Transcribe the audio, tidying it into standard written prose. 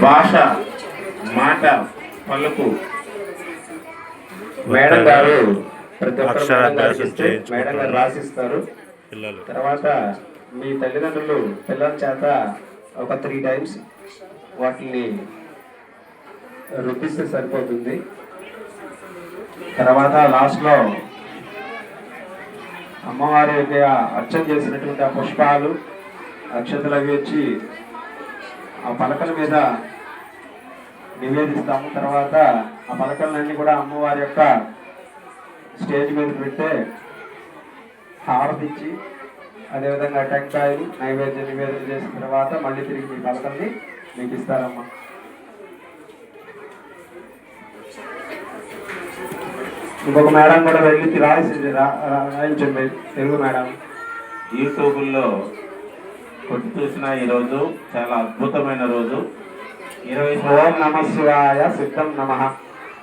భాష, మాట, పలుకు మేడం గారు ప్రతి ఒక్కరు మేడం గారు రాసిస్తారు. తర్వాత మీ తల్లిదండ్రులు పిల్లల చేత ఒక 3 times వాటిని రుద్దిస్తే సరిపోతుంది. తర్వాత లాస్ట్లో అమ్మవారి అర్చన చేసినటువంటి ఆ పుష్పాలు, అక్షతలు అవి వచ్చి ఆ పలకల మీద నివేదిస్తాము. తర్వాత ఆ పలకలన్నీ కూడా అమ్మవారి యొక్క స్టేజ్ మీద పెడితే హారతిచ్చి అదేవిధంగా టెంకాయలు నైవేద్యం నివేదన చేసిన తర్వాత మళ్ళీ తిరిగి మీ పలకల్ని మీకు ఇస్తారమ్మా. ఇంకొక మేడం కూడా వెళ్ళి రాయించండి తెలుగు మేడం. యూట్యూబ్లో కొట్టి చూసిన ఈరోజు చాలా అద్భుతమైన రోజు. 20 ఓం నమ శివాయ సిద్ధం నమః.